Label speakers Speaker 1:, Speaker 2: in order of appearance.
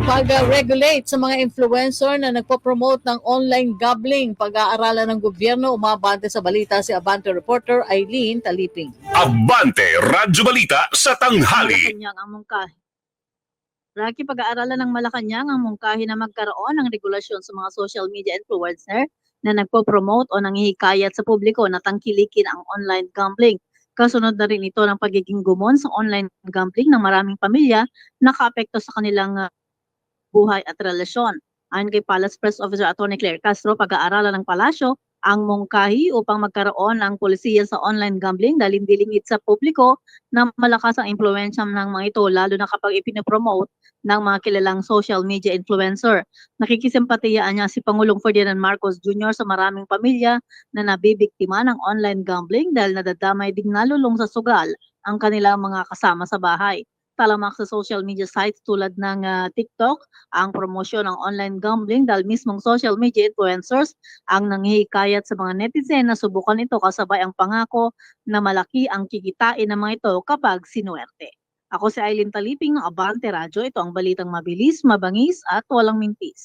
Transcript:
Speaker 1: Pag-regulate sa mga influencer na nagpo-promote ng online gambling, pag-aaralan ng gobyerno, umabante sa balita si Abante reporter Eileen Taliping.
Speaker 2: Abante Radyo Balita sa tanghali.
Speaker 3: Malacanang ang mungkahi. Raki, pag-aaralan ng Malacanang ang mungkahi na magkaroon ng regulasyon sa mga social media influencer na nagpo-promote o nanghihikayat sa publiko na tangkilikin ang online gambling. Kasunod na rin ito ng pagiging gumon sa online gambling ng maraming pamilya na nakaapekto sa kanilang buhay at relasyon. Ayon kay Palace Press Officer Atty. Claire Castro, pag-aaralan ng palasyo ang mungkahi upang magkaroon ng polisiya sa online gambling dahil dilingid sa publiko na malakas ang impluensya ng mga ito lalo na kapag ipinopromote ng mga kilalang social media influencer. Nakikisimpatiyaan niya si Pangulong Ferdinand Marcos Jr. sa maraming pamilya na nabibiktima ng online gambling dahil nadadamay ding nalulong sa sugal ang kanilang mga kasama sa bahay. Talamak sa social media sites tulad ng TikTok ang promosyon ng online gambling dahil mismong social media influencers ang nanghihikayat sa mga netizen na subukan ito kasabay ang pangako na malaki ang kikitain ng mga ito kapag sinuwerte. Ako si Eileen Taliping ng Abante Radyo. Ito ang balitang mabilis, mabangis at walang mintis.